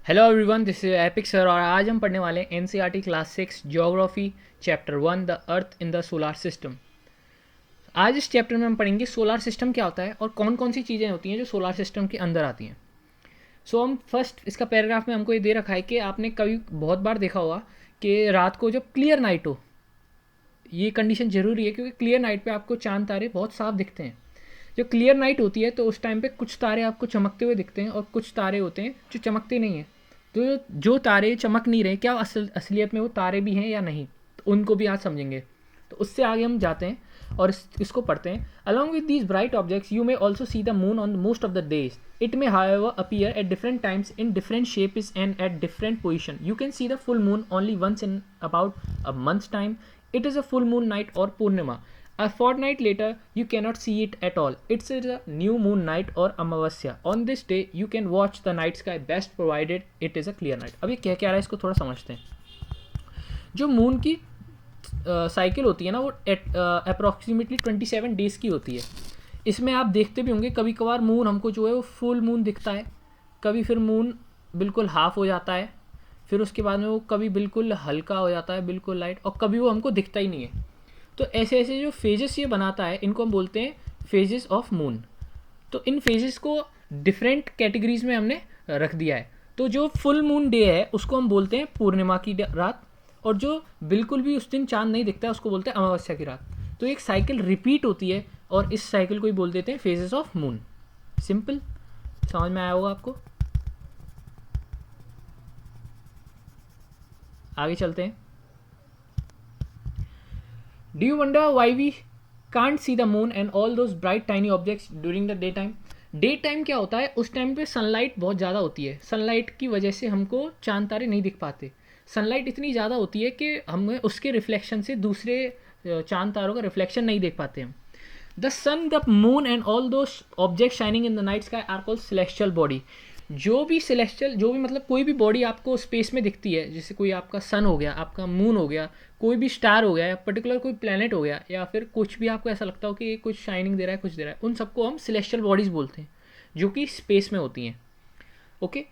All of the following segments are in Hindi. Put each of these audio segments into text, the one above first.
Hello everyone, this is epic sir और आज हम पढ़ने वाले हैं NCERT class 6 geography chapter 1 the Earth in the solar system. आज इस चैप्टर में हम पढ़ेंगे सोलर सिस्टम क्या होता है और कौन कौन सी चीज़ें होती हैं जो सोलर सिस्टम के अंदर आती हैं। हम फर्स्ट इसका पैराग्राफ में हमको ये दे रखा है कि आपने कभी बहुत बार देखा होगा कि रात को जब क्लियर नाइट हो, ये कंडीशन ज़रूरी है क्योंकि क्लियर नाइट पे आपको चांद तारे बहुत साफ दिखते हैं। जब क्लियर नाइट होती है तो उस टाइम पे कुछ तारे आपको चमकते हुए दिखते हैं और कुछ तारे होते हैं जो चमकते नहीं हैं। तो जो तारे चमक नहीं रहे, क्या असलियत में वो तारे भी हैं या नहीं, तो उनको भी आज समझेंगे। तो उससे आगे हम जाते हैं और इसको पढ़ते हैं। Along with these bright objects you may also see the moon on most of the days. It may however appear at different times in different shapes and at different position. You can see the full moon only once in about a month's time. It is a full moon night or Purnima. A fortnight later, you cannot see it at all. It's a new moon night or Amavasya. On this day, you can watch the night sky best provided it is a clear night. अब ये क्या कह रहा है, इसको थोड़ा समझते हैं। जो मून की साइकिल होती है ना, वो अप्रॉक्सीमेटली 27 डेज की होती है। इसमें आप देखते भी होंगे कभी कभार मून हमको जो है वो फुल मून दिखता है, कभी फिर मून बिल्कुल हाफ हो जाता है, फिर उसके बाद में वो कभी बिल्कुल हल्का हो जाता है, बिल्कुल लाइट, और कभी वो हमको दिखता ही नहीं है। तो ऐसे ऐसे जो फेजेस ये बनाता है, इनको हम बोलते हैं फेजेस ऑफ मून। तो इन फेजेस को डिफरेंट कैटेगरीज में हमने रख दिया है। तो जो फुल मून डे है उसको हम बोलते हैं पूर्णिमा की रात, और जो बिल्कुल भी उस दिन चांद नहीं दिखता है उसको बोलते हैं अमावस्या की रात। तो एक साइकिल रिपीट होती है और इस साइकिल को ही बोल देते हैं फेजेस ऑफ मून। सिंपल, समझ में आया होगा आपको। आगे चलते हैं। Do you wonder why we can't see the moon and all those bright tiny objects during the day time. Day time क्या होता है, उस टाइम पे सनलाइट बहुत ज़्यादा होती है। सनलाइट की वजह से हमको चांद तारे नहीं दिख पाते। सनलाइट इतनी ज़्यादा होती है कि हमें उसके रिफ्लेक्शन से दूसरे चांद तारों का रिफ्लेक्शन नहीं देख पाते हम। The sun, the moon and all those objects shining in the night sky are called celestial body. जो भी सेलेस्टियल, जो भी मतलब कोई भी बॉडी आपको स्पेस में दिखती है, जैसे कोई आपका सन हो गया, आपका मून हो गया, कोई भी स्टार हो गया, या पर्टिकुलर कोई प्लेनेट हो गया, या फिर कुछ भी आपको ऐसा लगता हो कि ये कुछ शाइनिंग दे रहा है, कुछ दे रहा है, उन सबको हम सेलेस्टियल बॉडीज़ बोलते हैं जो कि स्पेस में होती हैं। Okay,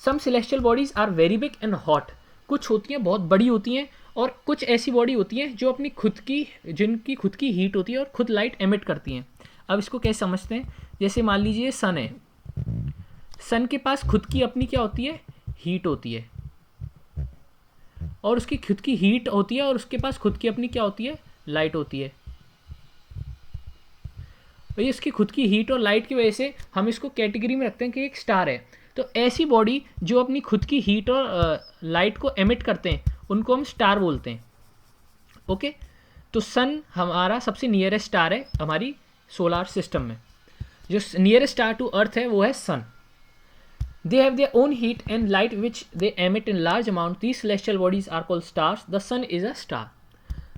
some celestial bodies are very big and hot. कुछ होती हैं बहुत बड़ी होती हैं, और कुछ ऐसी बॉडी होती हैं जो अपनी खुद की, जिनकी खुद की हीट होती है और खुद लाइट एमिट करती हैं। अब इसको कैसे समझते हैं, जैसे मान लीजिए सन है, सन के पास खुद की अपनी क्या होती है, हीट होती है, और उसकी खुद की हीट होती है, और उसके पास खुद की अपनी क्या होती है, लाइट होती है। तो ये इसकी खुद की हीट और लाइट की वजह से हम इसको कैटेगरी में रखते हैं कि एक स्टार है। तो ऐसी बॉडी जो अपनी खुद की हीट और लाइट को एमिट करते हैं उनको हम स्टार बोलते हैं। ओके, तो सन हमारा सबसे नियरेस्ट स्टार है हमारी सोलार सिस्टम में। जो नियरेस्ट स्टार टू अर्थ है वो है सन। They have their own heat and light which they emit in large amount. These celestial bodies are called stars. The sun is a star.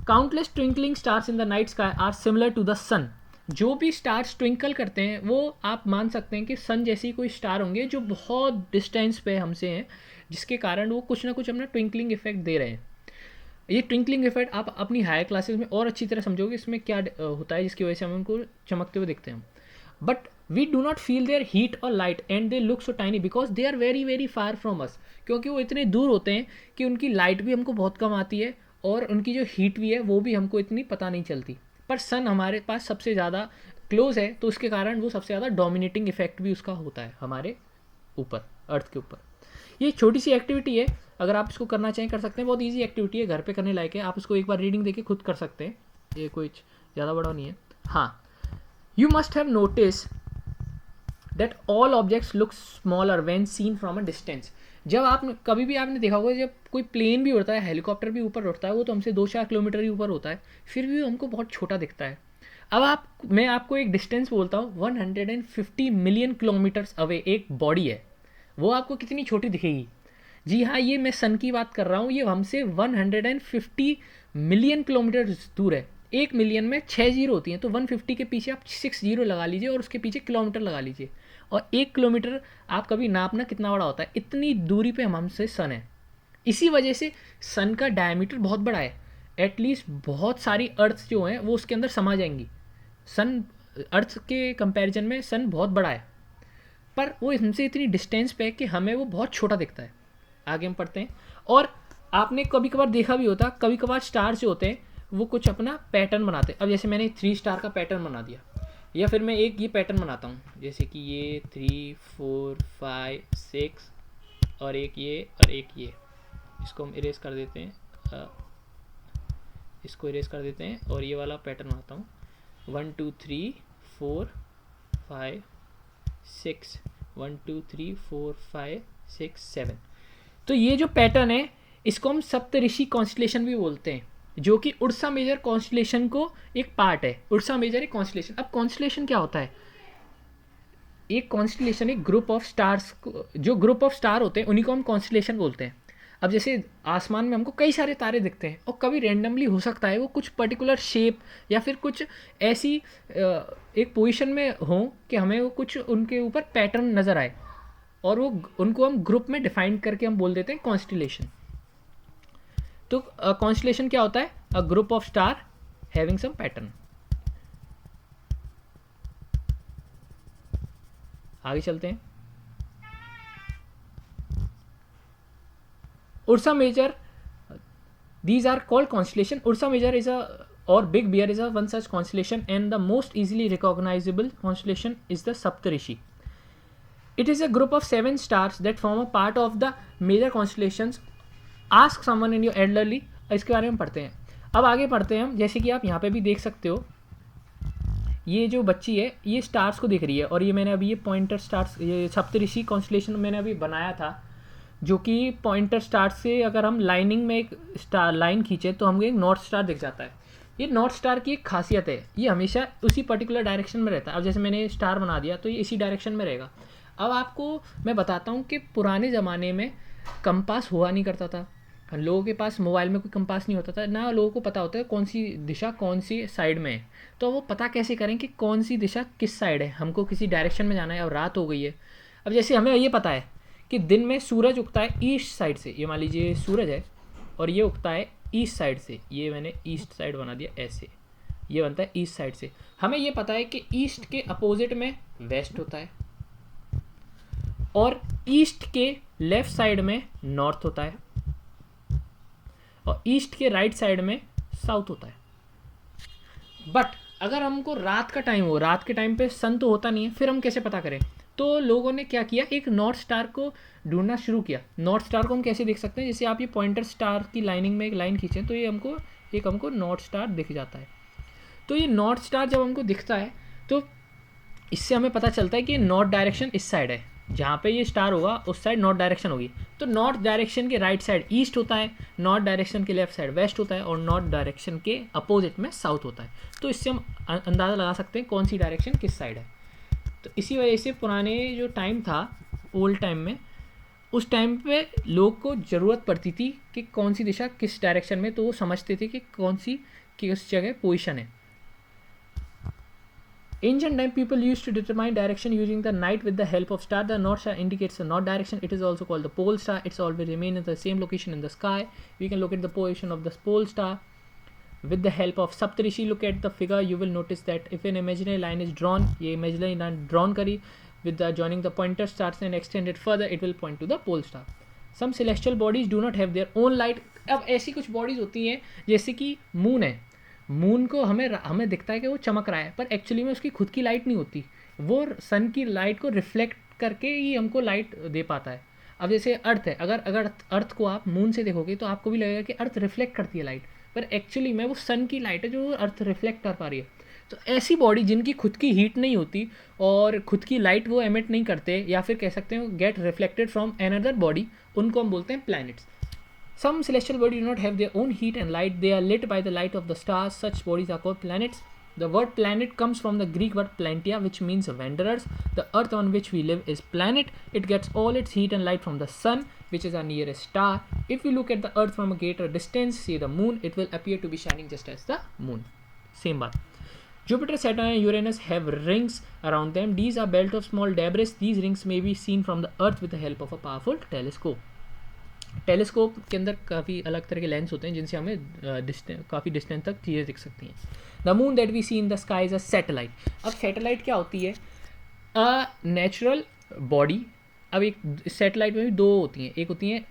Countless twinkling stars in the night sky are similar to the sun. जो भी स्टार्स ट्विंकल करते हैं वो आप मान सकते हैं कि सन जैसी कोई स्टार होंगे जो बहुत डिस्टेंस पे हमसे हैं, जिसके कारण वो कुछ ना कुछ अपना ट्विंकलिंग इफेक्ट दे रहे हैं। ये ट्विंकलिंग इफेक्ट आप अपनी हायर क्लासेस में और अच्छी तरह समझोगे इसमें क्या होता है, जिसकी वजह से हम उनको चमकते हुए दिखते हैं। But we do not feel their heat और light and they look so tiny because they are very very far from us. क्योंकि वो इतने दूर होते हैं कि उनकी लाइट भी हमको बहुत कम आती है, और उनकी जो हीट भी है वो भी हमको इतनी पता नहीं चलती। पर सन हमारे पास सबसे ज़्यादा क्लोज है, तो उसके कारण वो सबसे ज़्यादा डोमिनेटिंग इफेक्ट भी उसका होता है हमारे ऊपर, अर्थ के ऊपर। ये छोटी सी एक्टिविटी है, अगर आप इसको करना चाहें कर सकते हैं। बहुत ईजी एक्टिविटी है, घर पे करने लायक है। आप इसको एक बार रीडिंग देके खुद कर सकते हैं, ये कोई ज़्यादा बड़ा नहीं है। हाँ, you must have notice that all objects look smaller when seen from a distance. जब आप कभी भी आपने देखा होगा, जब कोई प्लेन भी उड़ता है, हेलीकॉप्टर भी ऊपर उड़ता है, वो तो हमसे 2-4 किलोमीटर ही ऊपर होता है, फिर भी हमको बहुत छोटा दिखता है। अब मैं आपको एक डिस्टेंस बोलता हूँ, 150 मिलियन किलोमीटर्स अवे एक बॉडी है, वो आपको कितनी छोटी दिखेगी। जी हाँ, ये मैं सन की बात कर रहा हूँ, ये हमसे 150 मिलियन किलोमीटर दूर है। 1 मिलियन में 6 जीरो होती हैं, तो 150 के पीछे आप 6 जीरो लगा लीजिए और उसके पीछे किलोमीटर लगा लीजिए, और 1 किलोमीटर आप कभी नापना कितना बड़ा होता है। इतनी दूरी पे हमसे सन है। इसी वजह से सन का डायमीटर बहुत बड़ा है। एटलीस्ट बहुत सारी अर्थ जो हैं वो उसके अंदर समा जाएंगी। सन, अर्थ के कंपैरिजन में सन बहुत बड़ा है। पर वो हमसे इतनी डिस्टेंस पे है कि हमें वो बहुत छोटा दिखता है। आगे हम पढ़ते हैं। और आपने कभी कभार देखा भी होता, कभी कभार स्टार्स जो होते हैं वो कुछ अपना पैटर्न बनाते हैं। अब जैसे मैंने 3 स्टार का पैटर्न बना दिया, या फिर मैं एक ये पैटर्न बनाता हूँ, जैसे कि ये 3 4 5 6 और एक ये और एक ये, इसको हम इरेज कर देते हैं, इसको इरेज कर देते हैं और ये वाला पैटर्न बनाता हूँ 1 2 3 4 5 6 1 2 3 4 5 6 7। तो ये जो पैटर्न है इसको हम सप्तऋषि कॉन्स्टलेशन भी बोलते हैं, जो कि उड़सा मेजर कॉन्स्टलेशन को एक पार्ट है। उड़सा मेजर एक कॉन्स्टलेशन। अब कॉन्स्टलेशन क्या होता है? एक कॉन्स्टलेशन एक ग्रुप ऑफ स्टार्स, जो ग्रुप ऑफ स्टार होते हैं उन्हीं को हम कॉन्स्टलेशन बोलते हैं। अब जैसे आसमान में हमको कई सारे तारे दिखते हैं और कभी रेंडमली हो सकता है वो कुछ पर्टिकुलर शेप या फिर कुछ ऐसी एक पोजीशन में हो कि हमें वो कुछ उनके ऊपर पैटर्न नज़र आए, और वो उनको हम ग्रुप में डिफाइन करके हम बोल देते हैं कॉन्स्टलेशन। तो कॉन्स्टलेशन क्या होता है? A group of star having some pattern. आगे चलते हैं। Ursa Major, these are called constellation. Ursa Major is a, or Big Bear is a one such constellation, and the most easily recognizable constellation is the Saptarishi. It is a group of 7 stars that form a part of the major constellations. Ask someone in your elderly. इसके बारे में पढ़ते हैं। अब आगे पढ़ते हैं हम। जैसे कि आप यहाँ पे भी देख सकते हो, ये जो बच्ची है ये स्टार्स को देख रही है, और ये मैंने अभी ये पॉइंटर स्टार्स, ये सप्तऋषि कॉन्स्टलेशन मैंने अभी बनाया था, जो कि पॉइंटर स्टार से अगर हम लाइनिंग में एक स्टार लाइन खींचे तो हमें एक नॉर्थ स्टार दिख जाता है। ये नॉर्थ स्टार की एक खासियत है, ये हमेशा उसी पर्टिकुलर डायरेक्शन में रहता है। अब जैसे मैंने स्टार बना दिया तो ये इसी डायरेक्शन में रहेगा। अब आपको मैं बताता हूँ कि पुराने ज़माने में कंपास हुआ नहीं करता था, लोगों के पास मोबाइल में कोई कंपास नहीं होता था, ना लोगों को पता होता है कौन सी दिशा कौन सी साइड में है। तो वो पता कैसे करें कि कौन सी दिशा किस साइड है, हमको किसी डायरेक्शन में जाना है और रात हो गई है। अब जैसे हमें ये पता है कि दिन में सूरज उगता है ईस्ट साइड से, ये मान लीजिए सूरज है और ये उगता है ईस्ट साइड से, ये मैंने ईस्ट साइड बना दिया ऐसे, ये बनता है ईस्ट साइड से। हमें ये पता है कि ईस्ट के अपोजिट में वेस्ट होता है और ईस्ट के लेफ्ट साइड में नॉर्थ होता है और ईस्ट के राइट साइड में साउथ होता है। बट अगर हमको रात का टाइम हो, रात के टाइम पे सन तो होता नहीं है, फिर हम कैसे पता करें? तो लोगों ने क्या किया, एक नॉर्थ स्टार को ढूंढना शुरू किया। नॉर्थ स्टार को हम कैसे देख सकते हैं? जैसे आप ये पॉइंटर स्टार की लाइनिंग में एक लाइन खींचें तो ये हमको नॉर्थ स्टार दिख जाता है। तो ये नॉर्थ स्टार जब हमको दिखता है तो इससे हमें पता चलता है कि नॉर्थ डायरेक्शन इस साइड है, जहाँ पे ये स्टार होगा उस साइड नॉर्थ डायरेक्शन होगी। तो नॉर्थ डायरेक्शन के राइट साइड ईस्ट होता है, नॉर्थ डायरेक्शन के लेफ्ट साइड वेस्ट होता है और नॉर्थ डायरेक्शन के अपोजिट में साउथ होता है। तो इससे हम अंदाज़ा लगा सकते हैं कौन सी डायरेक्शन किस साइड है। तो इसी वजह से पुराने जो टाइम था, ओल्ड टाइम में, उस टाइम पे लोग को ज़रूरत पड़ती थी कि कौन सी दिशा किस डायरेक्शन में, तो वो समझते थे कि कौन सी किस जगह पोजीशन है। Ancient time people used to determine direction using the night with the help of star. The north star indicates the north direction. It is also called the pole star. It's always remain in the same location in the sky. We can locate the position of the pole star with the help of Saptarishi. Look at the figure. You will notice that if an imaginary line is drawn, ये imaginary line drawn करी with the joining the pointer stars and extend it further, it will point to the pole star. Some celestial bodies do not have their own light. अब ऐसी कुछ bodies होती हैं जैसे कि मून है। मून को हमें दिखता है कि वो चमक रहा है, पर एक्चुअली में उसकी खुद की लाइट नहीं होती, वो सन की लाइट को रिफ्लेक्ट करके ही हमको लाइट दे पाता है। अब जैसे अर्थ है, अगर अर्थ को आप मून से देखोगे तो आपको भी लगेगा कि अर्थ रिफ्लेक्ट करती है लाइट, पर एक्चुअली में वो सन की लाइट है जो अर्थ रिफ्लेक्ट कर पा रही है। तो ऐसी बॉडी जिनकी खुद की हीट नहीं होती और खुद की लाइट वो एमिट नहीं करते, या फिर कह सकते हैं gate reflected from another body, उनको हम बोलते हैं planets. Some celestial bodies do not have their own heat and light. They are lit by the light of the stars. Such bodies are called planets. The word planet comes from the Greek word plantia, which means wanderers. The earth on which we live is planet. It gets all its heat and light from the sun, which is our nearest star. If we look at the earth from a greater distance, say the moon, it will appear to be shining just as the moon. Same baat. Jupiter, Saturn and Uranus have rings around them. These are belt of small debris. These rings may be seen from the earth with the help of a powerful telescope. Telescope के अंदर काफ़ी अलग तरह के लेंस होते हैं जिनसे हमें काफ़ी डिस्टेंस तक चीज़ें दिख सकती हैं। The moon that we see in the sky is a satellite. अब सैटेलाइट क्या होती है? A natural body. अब एक सैटेलाइट में भी दो होती हैं, एक होती है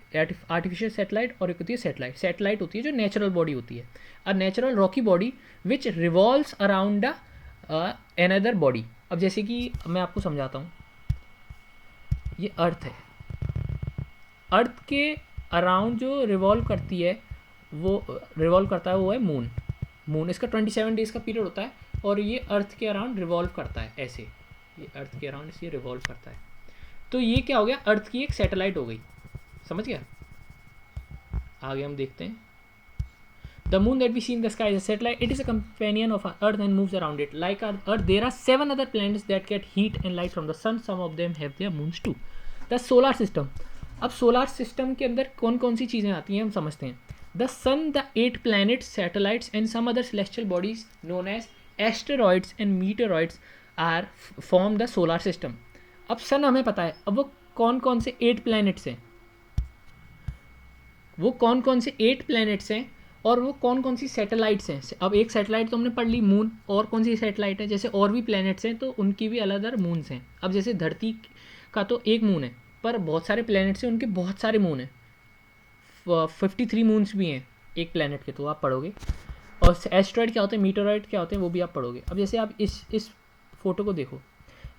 आर्टिफिशियल सैटेलाइट और एक होती है सैटेलाइट। सैटेलाइट होती है जो नेचुरल बॉडी होती है, a natural Rocky body which revolves around another body. अब जैसे कि मैं आपको समझाता हूँ, ये अर्थ है, अर्थ के अराउंड जो रिवॉल्व करती है, वो रिवॉल्व करता है वो है मून। मून इसका 27 डेज का पीरियड होता है और ये अर्थ के अराउंड रिवॉल्व करता है ऐसे, ये अर्थ के अराउंड इसलिए रिवॉल्व करता है। तो ये क्या हो गया, अर्थ की एक सैटेलाइट हो गई, समझ गया। आगे हम देखते हैं, the moon that we see in the sky is a satellite, it is a companion of our earth and moves around it like our earth. There are 7 other planets that get heat and light from the sun, some of them have their moons too. The solar system, अब सोलर सिस्टम के अंदर कौन कौन सी चीज़ें आती हैं हम समझते हैं। The sun, the 8 planets, satellites and some other celestial bodies known as asteroids and meteoroids are form the solar system। अब सन हमें पता है, अब वो कौन कौन से 8 planets हैं, वो कौन कौन से 8 planets हैं और वो कौन कौन सी सैटेलाइट्स हैं। अब एक सैटेलाइट तो हमने पढ़ ली मून, और कौन सी सैटेलाइट है, जैसे और भी प्लैनेट्स हैं तो उनकी भी अलग अलग मून्स हैं। अब जैसे धरती का तो एक मून है, पर बहुत सारे प्लैनेट्स हैं उनके बहुत सारे मून हैं, 53 मून्स भी हैं एक प्लैनेट के, तो आप पढ़ोगे। और एस्ट्रॉइड क्या होते हैं, मीटरॉइड क्या होते हैं, वो भी आप पढ़ोगे। अब जैसे आप इस फोटो को देखो,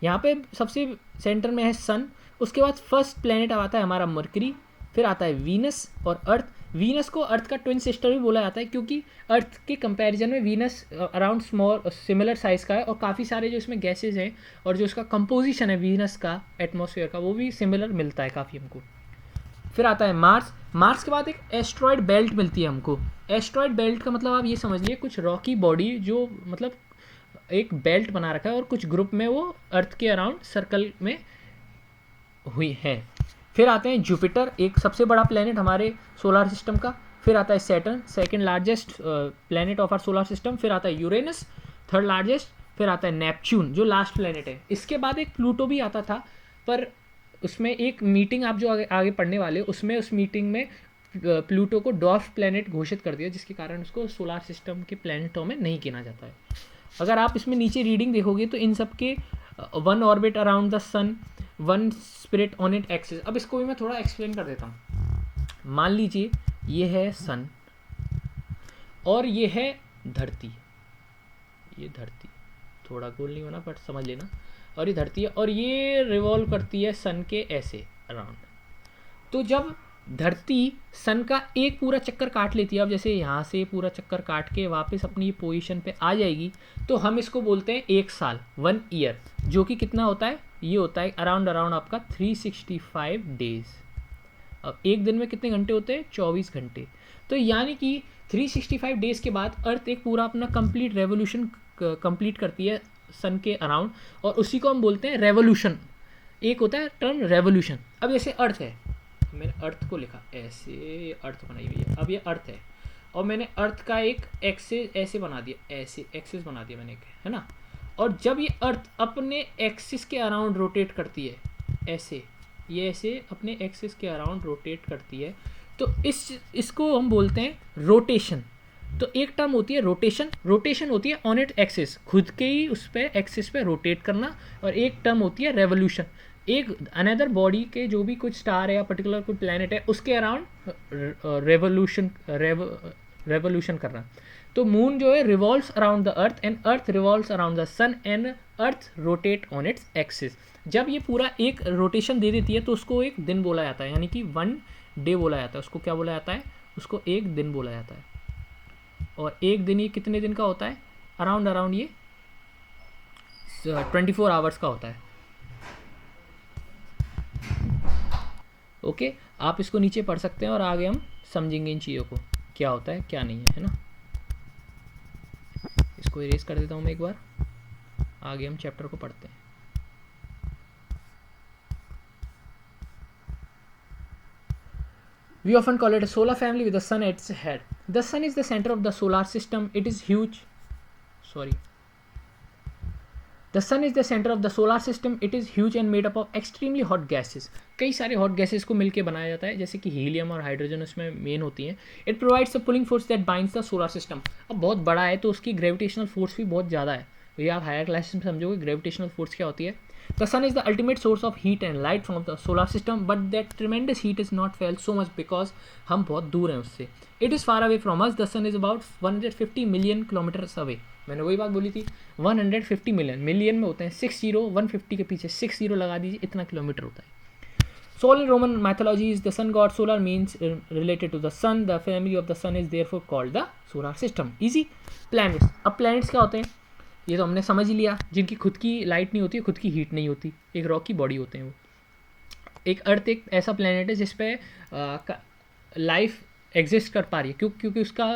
यहाँ पे सबसे सेंटर में है सन, उसके बाद फर्स्ट प्लैनेट आता है हमारा मरकरी, फिर आता है वीनस और अर्थ। वीनस को अर्थ का ट्विन सिस्टर भी बोला जाता है क्योंकि अर्थ के कंपैरिजन में Venus around small similar size का है और काफ़ी सारे जो इसमें गैसेज हैं और जो इसका कंपोजिशन है वीनस का एटमॉस्फेयर का, वो भी सिमिलर मिलता है काफ़ी हमको। फिर आता है मार्स। मार्स के बाद एक एस्ट्रॉयड बेल्ट मिलती है हमको। एस्ट्रॉयड बेल्ट का मतलब आप ये समझ लिए कुछ रॉकी बॉडी जो मतलब एक बेल्ट बना रखा है और कुछ ग्रुप में वो अर्थ के अराउंड सर्कल में हुई है। फिर आते हैं जुपिटर, एक सबसे बड़ा प्लेनेट हमारे सोलर सिस्टम का। फिर आता है Saturn, second largest planet of our solar system. फिर आता है यूरेनस, थर्ड लार्जेस्ट। फिर आता है नेपच्यून जो लास्ट प्लेनेट है। इसके बाद एक प्लूटो भी आता था, पर उसमें एक मीटिंग आप जो आगे पढ़ने वाले उसमें उस मीटिंग में प्लूटो को डॉर्फ प्लेनेट घोषित कर दिया, जिसके कारण उसको सोलर सिस्टम के प्लैनेटों में नहीं गिना जाता है। अगर आप इसमें नीचे रीडिंग देखोगे तो इन सब के 1 orbit around the sun, 1 spirit on it axis. अब इसको भी मैं थोड़ा एक्सप्लेन कर देता हूँ। मान लीजिए ये है सन और ये है धरती, ये धरती थोड़ा गोल नहीं होना बट समझ लेना, और ये धरती है और ये रिवॉल्व करती है सन के ऐसे अराउंड। तो जब धरती सन का एक पूरा चक्कर काट लेती है, अब जैसे यहाँ से पूरा चक्कर काट के वापस अपनी पोजीशन पे आ जाएगी, तो हम इसको बोलते हैं 1 साल, 1 ईयर, जो कि कितना होता है, ये होता है अराउंड आपका 365 डेज। अब एक दिन में कितने घंटे होते हैं, 24 घंटे। तो यानी कि 365 डेज के बाद अर्थ एक पूरा अपना कंप्लीट रेवोल्यूशन कंप्लीट करती है सन के अराउंड, और उसी को हम बोलते हैं रेवोल्यूशन। एक होता है टर्म रेवोल्यूशन। अब जैसे अर्थ है, मैंने अर्थ को लिखा ऐसे, अर्थ बनाई हुई है, अब ये अर्थ है और मैंने अर्थ का एक एक्सिस ऐसे बना दिया, ऐसे एक्सिस बना दिया मैंने, है ना। और जब ये अर्थ अपने एक्सिस के अराउंड रोटेट करती है ऐसे, ये ऐसे अपने एक्सिस के अराउंड रोटेट करती है, तो इसको हम बोलते हैं रोटेशन। तो एक टर्म होती है रोटेशन, रोटेशन होती है ऑन इट एक्सिस, खुद के ही उस पर एक्सिस पे रोटेट करना, और एक टर्म होती है रेवोल्यूशन, एक अनदर बॉडी के जो भी कुछ स्टार है या पर्टिकुलर कोई प्लैनेट है उसके अराउंड रेवोल्यूशन करना। तो मून जो है revolves around the earth and earth revolves around the sun and earth rotate on its axis. जब ये पूरा एक रोटेशन दे देती है तो उसको एक दिन बोला जाता है, यानी कि 1 डे बोला जाता है। उसको क्या बोला जाता है, उसको एक दिन बोला जाता है। और एक दिन ये कितने दिन का होता है, अराउंड ये 24 आवर्स का होता है। ओके, आप इसको नीचे पढ़ सकते हैं और आगे हम समझेंगे इन चीज़ों को क्या होता है क्या नहीं है ना। इसको इरेज कर देता हूँ मैं एक बार, आगे हम चैप्टर को पढ़ते हैं। We often call it a solar family with the sun at its head. The sun is the center of the solar system. It is huge. The sun is the center of the solar system. It is huge and made up of extremely hot gases. कई सारे hot gases को मिलके बनाया जाता है, जैसे कि हीलियम और हाइड्रोजन उसमें मेन होती हैं। It provides the pulling force that binds the solar system. अब बहुत बड़ा है तो उसकी ग्रेविटेशनल फोर्स भी बहुत ज़्यादा है। ये आप हायर क्लासेस में समझोगे ग्रेविटेशनल फोर्स क्या होती है। The sun is the ultimate source of heat and light from the solar system, but that tremendous heat is not felt so much because हम बहुत दूर हैं उससे. It is far away from us. The sun is about 150 million kilometres away. मैंने वही बात बोली थी, 150 मिलियन, मिलियन में होते हैं 60, 150 के पीछे 60 लगा दीजिए, इतना किलोमीटर होता है. Soul in Roman mythology is the sun god. Solar means related to the sun. The family of the sun is therefore called the solar system. Easy. Planets. अब planets क्या होते हैं, ये तो हमने समझ ही लिया. जिनकी खुद की लाइट नहीं होती, खुद की हीट नहीं होती, एक रॉक की बॉडी होते हैं वो. एक अर्थ एक ऐसा प्लेनेट है जिसपे लाइफ एग्जिस्ट कर पा रही है, क्योंकि उसका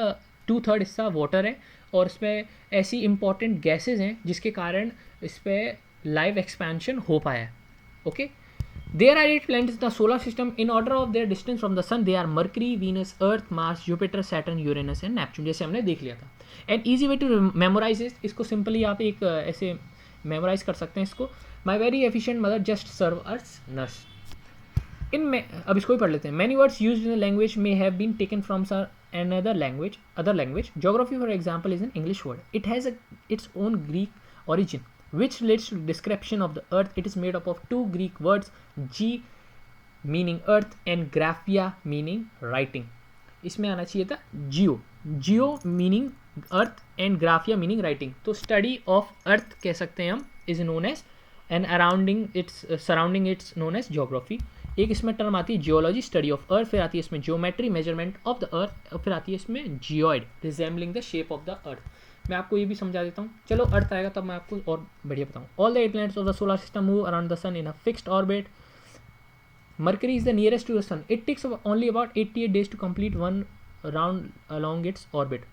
2/3 हिस्सा वाटर है और इस पर ऐसी इंपॉर्टेंट गैसेज हैं जिसके कारण इस पर लाइफ एक्सपेंशन हो पाया है. Okay. There are 8 planets in the solar system in order of their distance from the sun. They are Mercury, Venus, Earth, Mars, Jupiter, Saturn, Uranus and Neptune. जैसे हमने देख लिया था. And easy way to memorize is, इसको simply आप एक ऐसे memorize कर सकते हैं इसको. My very efficient mother just serve as nurse. अब इसको भी पढ़ लेते हैं. Many words used in the language may have been taken from other language. Geography, for example, is an English word. It has its own Greek origin, which relates to description of the earth. It is made up of 2 Greek words, G meaning earth and graphia meaning writing. इसमें आना चाहिए था geo meaning earth and graphia meaning writing. तो study of earth कह सकते हैं हम, is known as, and surrounding it's known as geography. एक इसमें टर्म आती है जियोलॉजी, स्टडी ऑफ अर्थ. फिर आती है इसमें जियोमेट्री, मेजरमेंट ऑफ द अर्थ. फिर आती है इसमें geoid, resembling the shape of the अर्थ. मैं आपको ये भी समझा देता हूँ. चलो अर्थ आएगा तब मैं आपको और बढ़िया बताऊँ. All the 8 planets of the solar system move around the sun in a fixed orbit. Mercury is the nearest to the sun. It takes only about 88 days to complete one round along its orbit.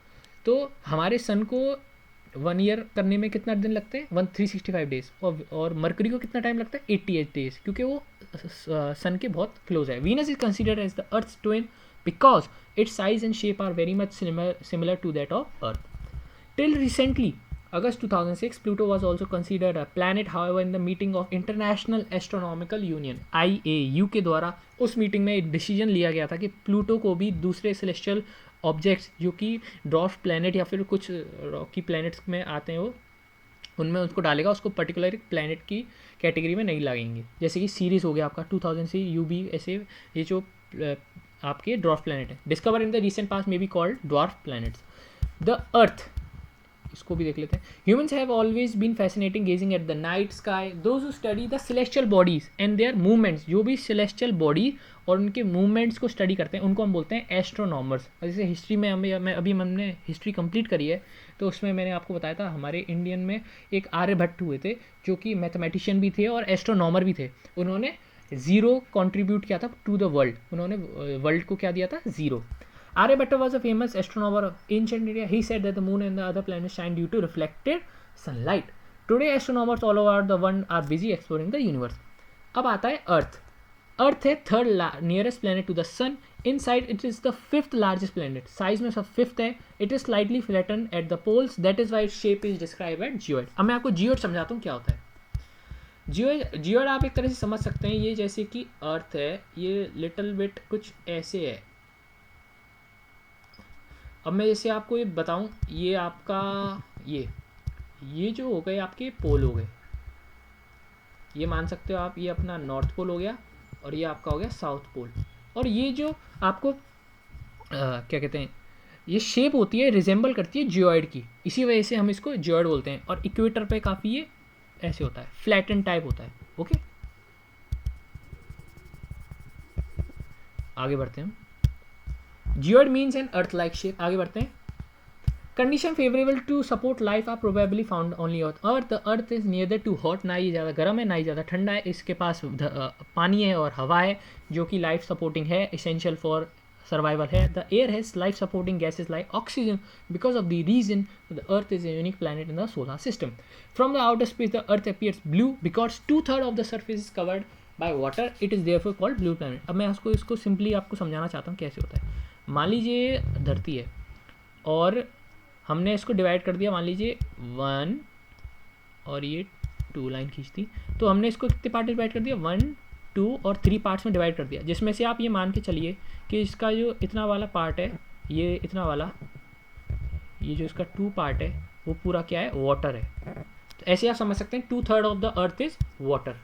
तो हमारे सन को 1 ईयर करने में कितना दिन लगते हैं, 365 डेज. और मरकरी को कितना टाइम लगता है, 88 डेज, क्योंकि वो सन के बहुत क्लोज है. Venus is considered as the Earth twin because its size and shape are very much similar to that of Earth. Till recently, August 2006, Pluto was also considered a planet. However, in the meeting of International Astronomical Union (IAU) के द्वारा उस मीटिंग में एक डिसीजन लिया गया था कि प्लूटो को भी दूसरे सेलेस्टियल ऑब्जेक्ट्स जो कि ड्वार्फ प्लैनेट या फिर कुछ रॉकी प्लैनेट्स में आते हैं वो उनमें उसको डालेगा, उसको पर्टिकुलर प्लैनेट की कैटेगरी में नहीं लगेंगे. जैसे कि सीरीज हो गया आपका 2000 से UB, ऐसे ये जो आपके ड्वार्फ प्लैनेट है discover in the recent past may be called dwarf planets. The Earth, इसको भी देख लेते हैं. Humans have always been fascinating gazing at the night sky. Those who study the celestial bodies and their movements, जो भी सेलेस्टियल बॉडी और उनके मूवमेंट्स को स्टडी करते हैं उनको हम बोलते हैं एस्ट्रोनॉमर्स. जैसे हिस्ट्री में हमने हिस्ट्री कंप्लीट करी है तो उसमें मैंने आपको बताया था हमारे इंडियन में एक आर्यभट्ट हुए थे जो कि मैथमेटिशियन भी थे और एस्ट्रोनॉमर भी थे. उन्होंने 0 कॉन्ट्रीब्यूट किया था टू द वर्ल्ड. उन्होंने वर्ल्ड को क्या दिया था, 0. Aryabhatta was a famous astronomer of ancient India. He said that the moon and the other planets shine due to reflected sunlight. Today, astronomers all over the world are busy exploring the universe. अब आता है अर्थ. अर्थ है third nearest planet to the sun. Inside it is the 5th largest planet. Size में सब 5th है. It is slightly flatten at the poles. That is why it shape is describe at geoid. अब मैं आपको जियोइड समझाता हूँ क्या होता है. जियोइड आप एक तरह से समझ सकते हैं, ये जैसे कि अर्थ है, ये लिटिल बिट कुछ ऐसे है. अब मैं जैसे आपको ये बताऊं, ये आपका ये जो हो गए आपके पोल हो गए, ये मान सकते हो आप, ये अपना नॉर्थ पोल हो गया और ये आपका हो गया साउथ पोल. और ये जो आपको क्या कहते हैं, ये शेप होती है, रिजेंबल करती है जियोइड की, इसी वजह से हम इसको जियोइड बोलते हैं. और इक्वेटर पे काफ़ी ये ऐसे होता है, फ्लैटन टाइप होता है. ओके, आगे बढ़ते हैं. Geoid means an earth-like shape. आगे बढ़ते हैं. Condition favorable to support life are probably found only on Earth. The Earth is neither too hot, ना ये ज़्यादा गर्म है ना ही ज़्यादा ठंडा है. इसके पास पानी है और हवा है जो कि लाइफ सपोर्टिंग है, essential for survival है. The air has life supporting gases like oxygen. Because of the reason the Earth is a unique planet in the solar system. From the outer space, the Earth appears blue because 2/3 of the surface is covered by water. It is therefore called blue planet. अब मैं इसको सिंपली आपको समझाना चाहता हूँ कैसे होता है. मान लीजिए धरती है और हमने इसको डिवाइड कर दिया, मान लीजिए 1 और ये 2 लाइन खींचती, तो हमने इसको कितने पार्ट डिवाइड कर दिया, 1, 2 और 3 पार्ट्स में डिवाइड कर दिया. जिसमें से आप ये मान के चलिए कि इसका जो इतना वाला पार्ट है, ये इतना वाला, ये जो इसका 2 पार्ट है वो पूरा क्या है, वाटर है. तो ऐसे आप समझ सकते हैं 2/3 of the earth is water.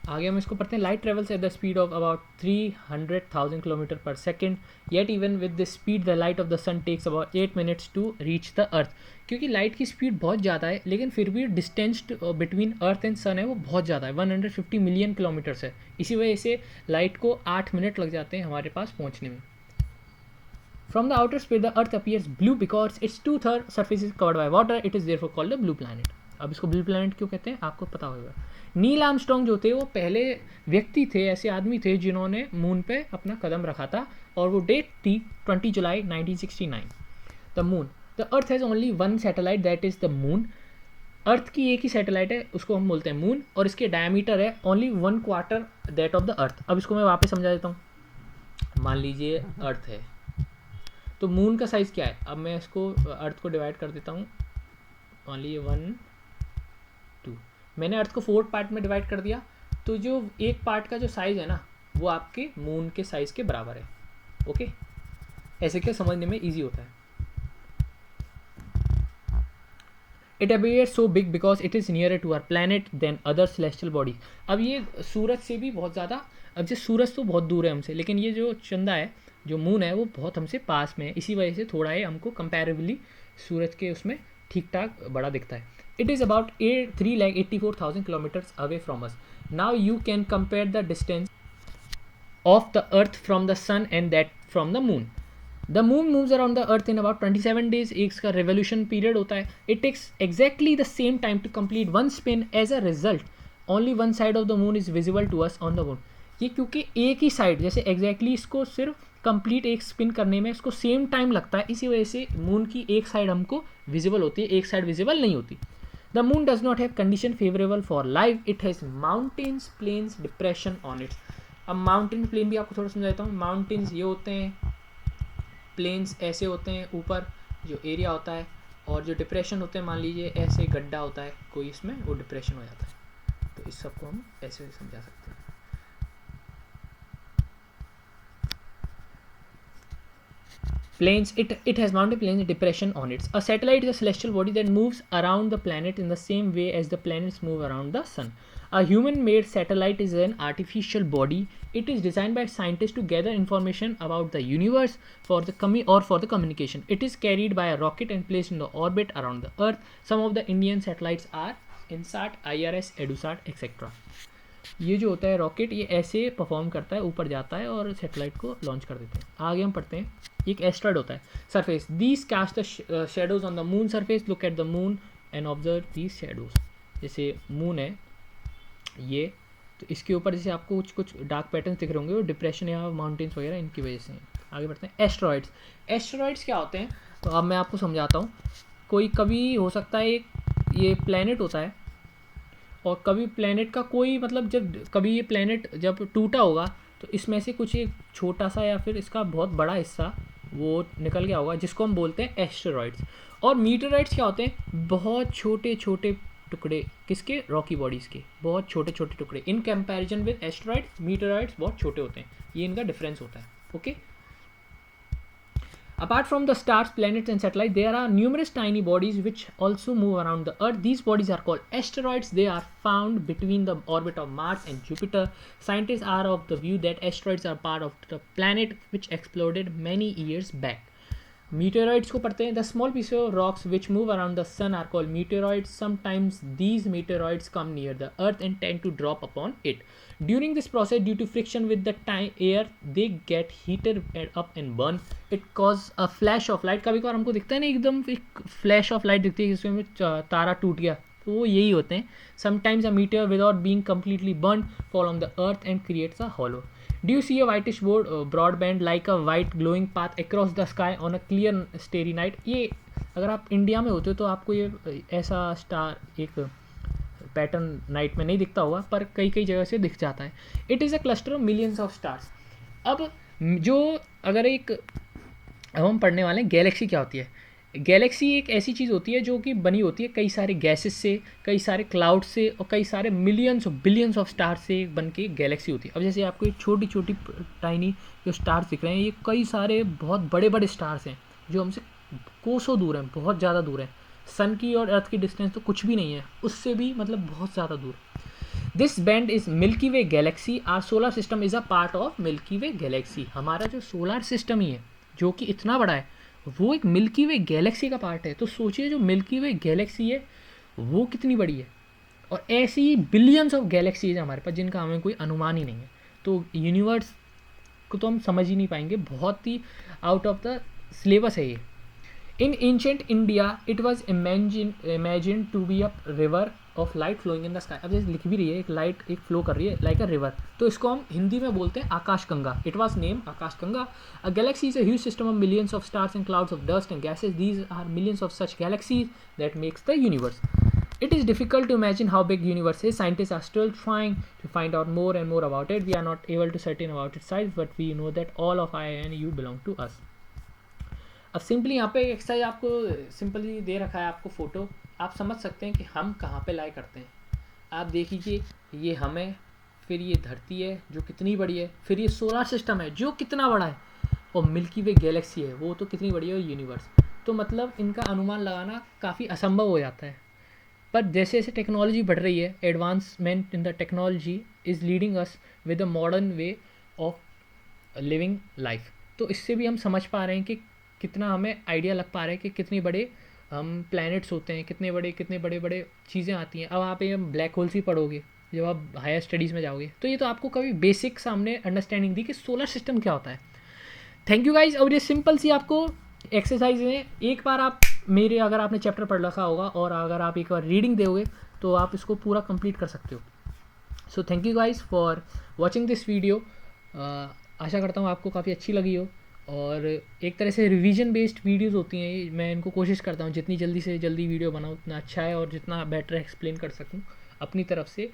आगे हम इसको पढ़ते हैं। Light travels at the speed of about 300,000 kilometre per second, yet even with this speed the light of the sun takes about 8 minutes to reach the earth. क्योंकि लाइट की स्पीड बहुत ज़्यादा है, लेकिन फिर भी डिस्टेंस बिटवीन अर्थ एंड सन है वो बहुत ज़्यादा है, 150 मिलियन किलोमीटर्स है। इसी वजह से लाइट को 8 मिनट लग जाते हैं हमारे पास पहुँचने में। From the outer space, the Earth appears blue because its 2/3 surface is covered by water. It is therefore called the blue planet. अब इसको ब्लू प्लैनेट क्यों कहते हैं आपको पता होगा। नील आर्मस्ट्रॉन्ग जो थे वो पहले व्यक्ति थे, ऐसे आदमी थे जिन्होंने मून पे अपना कदम रखा था, और वो डेट थी 20 जुलाई 1969। The moon, the earth has only one satellite that is the moon. Earth की एक ही सैटेलाइट है, उसको हम बोलते हैं मून, और इसके डायमीटर है ओनली 1/4 दैट ऑफ द अर्थ। अब इसको मैं वापस समझा देता हूँ। मान लीजिए अर्थ है, तो मून का साइज़ क्या है। अब मैं इसको अर्थ को डिवाइड कर देता हूँ, ओनली 1 2। मैंने अर्थ को 4 पार्ट में डिवाइड कर दिया, तो जो एक पार्ट का जो साइज़ है ना वो आपके मून के साइज़ के बराबर है। ओके, ऐसे क्या समझने में ईजी होता है। It appears so big because it is nearer to our planet than other celestial body. अब ये सूरज से भी बहुत ज़्यादा, अब जैसे सूरज तो बहुत दूर है हमसे, लेकिन ये जो चंदा है, जो मून है, वो बहुत हमसे पास में है। इसी वजह से थोड़ा ये हमको कंपैरेबली सूरज के उसमें ठीक ठाक बड़ा दिखता है। It is about 384,000 kilometres away from us. Now you can compare the distance of the Earth from the sun and that from the moon. The moon moves around the Earth in about 27 days. एक इसका रेवोल्यूशन पीरियड होता है। It takes exactly the same time to complete one spin. As a result only one side of the moon is visible to us on the moon. ये क्योंकि एक ही साइड, जैसे एग्जैक्टली इसको सिर्फ कंप्लीट एक स्पिन करने में इसको सेम टाइम लगता है, इसी वजह से मून की एक साइड हमको विजिबल होती है, एक साइड विजिबल नहीं होती। The moon does not have condition favourable for life. It has mountains, plains, depression on its. अब माउंटेन प्लेन भी आपको थोड़ा समझा देता हूँ। माउंटेन्स ये होते हैं, प्लेन्स ऐसे होते हैं ऊपर जो एरिया होता है, और जो डिप्रेशन होते हैं, मान लीजिए ऐसे गड्ढा होता है कोई, इसमें वो डिप्रेशन हो जाता है। तो इस सबको हम ऐसे समझा सकते हैं। Planes, it has mountain plains, depression on it. A satellite is a celestial body that moves around the planet in the same way as the planets move around the sun. A human-made satellite is an artificial body. It is designed by scientists to gather information about the universe for the communication. It is carried by a rocket and placed in the orbit around the Earth. Some of the Indian satellites are INSAT, IRS, EDUSAT, etc. ये जो होता है रॉकेट, ये ऐसे परफॉर्म करता है, ऊपर जाता है और सैटेलाइट को लॉन्च कर देते हैं। आगे हम पढ़ते हैं। एक एस्ट्रॉइड होता है। Surface, these cast the shadows on the moon surface. Look at the moon and observe these shadows. जैसे मून है ये, तो इसके ऊपर जैसे आपको कुछ डार्क पैटर्न दिख रहे होंगे, वो डिप्रेशन या माउंटेन्स वगैरह इनकी वजह से। आगे बढ़ते हैं। एस्ट्रॉइड्स, एस्ट्रॉइड्स क्या होते हैं, तो अब मैं आपको समझाता हूँ। कोई कभी हो सकता है एक ये प्लैनेट होता है, और कभी प्लैनेट का कोई मतलब जब कभी ये प्लैनेट जब टूटा होगा, तो इसमें से कुछ एक छोटा सा या फिर इसका बहुत बड़ा हिस्सा वो निकल गया होगा, जिसको हम बोलते हैं एस्टेरॉइड्स। और मीटेरॉइड्स क्या होते हैं, बहुत छोटे छोटे टुकड़े, किसके, रॉकी बॉडीज़ के, बहुत छोटे छोटे टुकड़े। In comparison with asteroid, meteoroids बहुत छोटे होते हैं। ये इनका डिफरेंस होता है। Okay, apart from the stars, planets and satellites, there are numerous tiny bodies which also move around the Earth. These bodies are called asteroids. They are found between the orbit of Mars and Jupiter. Scientists are of the view that asteroids are part of the planet which exploded many years back. Meteoroids को पढ़ते हैं। The small pieces of rocks which move around the sun are called meteoroids. Sometimes these meteoroids come near the Earth and tend to drop upon it. During this process, due to friction with the air, they get heated up and burn. It causes a flash of light. कभी कभार हमको दिखता है ना एकदम एक flash of light दिखती है जिसमें तारा टूट गया, तो वो यही होते हैं। Sometimes a meteor without being completely burned fall on the earth and creates a hollow. Do you see a whitish broad band like a white glowing path across the sky on a clear starry night? ये अगर आप इंडिया में होते हो तो आपको ये ऐसा स्टार एक पैटर्न नाइट में नहीं दिखता होगा, पर कई कई जगह से दिख जाता है। It is a cluster of millions of stars. अब जो अगर एक अब हम पढ़ने वाले हैं गैलेक्सी क्या होती है। गैलेक्सी एक ऐसी चीज़ होती है जो कि बनी होती है कई सारे गैसेस से, कई सारे क्लाउड से और कई सारे मिलियंस और बिलियंस ऑफ स्टार से बन के गैलेक्सी होती है। अब जैसे आपको एक छोटी छोटी टाइनी जो स्टार्स दिख रहे हैं, ये कई सारे बहुत बड़े बड़े स्टार्स हैं जो हमसे कोसों दूर हैं, बहुत ज़्यादा दूर हैं। सन की और अर्थ की डिस्टेंस तो कुछ भी नहीं है, उससे भी मतलब बहुत ज़्यादा दूर। This band is Milky Way galaxy, our solar system is a part of Milky Way galaxy. हमारा जो सोलर सिस्टम ही है जो कि इतना बड़ा है, वो एक मिल्की वे गैलेक्सी का पार्ट है। तो सोचिए जो मिल्की वे गैलेक्सी है वो कितनी बड़ी है, और ऐसी बिलियंस ऑफ गैलेक्सीज है हमारे पास जिनका हमें कोई अनुमान ही नहीं है। तो यूनिवर्स को तो हम समझ ही नहीं पाएंगे, बहुत ही आउट ऑफ द सिलेबस है ये। In ancient India it was imagine to be a river of light flowing in the sky. अब जैसे लिख भी रही है, एक लाइट एक फ्लो कर रही है लाइक अ रिवर, तो इसको हम हिंदी में बोलते हैं Akash Ganga. It was name Akash Ganga. A galaxy is a huge system of millions of stars and clouds of dust and gases. These are millions of such galaxies that makes the universe. It is difficult to imagine how big universe is. Scientists are still trying to find out more and more about it. We are not able to certain about its size, but we know that all of I and you belong to us. अब सिंपली यहाँ पे एक्सरसाइज आपको सिंपली दे रखा है आपको फोटो, आप समझ सकते हैं कि हम कहाँ पे लाई करते हैं। आप देख लीजिए, ये हम है, फिर ये धरती है जो कितनी बड़ी है, फिर ये सोलर सिस्टम है जो कितना बड़ा है, और मिल्की वे गैलेक्सी है वो तो कितनी बड़ी है, और यूनिवर्स। तो मतलब इनका अनुमान लगाना काफ़ी असंभव हो जाता है। पर जैसे जैसे टेक्नोलॉजी बढ़ रही है, advancement in the technology is leading us with a modern way of living life. तो इससे भी हम समझ पा रहे हैं कि कितना हमें आइडिया लग पा रहा है कि कितने बड़े हम प्लैनेट्स होते हैं, कितने बड़े बड़े चीज़ें आती हैं। अब आप ये ब्लैक होल्स भी पढ़ोगे जब आप हायर स्टडीज़ में जाओगे, तो ये तो आपको कभी बेसिक सामने अंडरस्टैंडिंग दी कि सोलर सिस्टम क्या होता है। Thank you guys. और ये सिंपल सी आपको एक्सरसाइज है, एक बार आप मेरे अगर आपने चैप्टर पढ़ रखा होगा और अगर आप एक बार रीडिंग दोगे तो आप इसको पूरा कंप्लीट कर सकते हो। So thank you guys for watching this video. आशा करता हूँ आपको काफ़ी अच्छी लगी हो, और एक तरह से रिवीजन बेस्ड वीडियोज़ होती हैं, मैं इनको कोशिश करता हूँ जितनी जल्दी से जल्दी वीडियो बनाऊँ उतना अच्छा है, और जितना बेटर एक्सप्लेन कर सकूँ अपनी तरफ से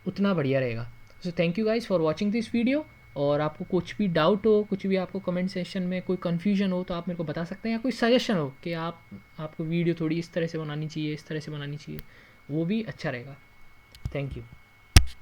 उतना बढ़िया रहेगा। सो thank you guys for watching this video. और आपको कुछ भी डाउट हो, कुछ भी आपको कमेंट सेक्शन में कोई कन्फ्यूजन हो तो आप मेरे को बता सकते हैं, या कोई सजेशन हो कि आपको वीडियो थोड़ी इस तरह से बनानी चाहिए, इस तरह से बनानी चाहिए, वो भी अच्छा रहेगा। Thank you.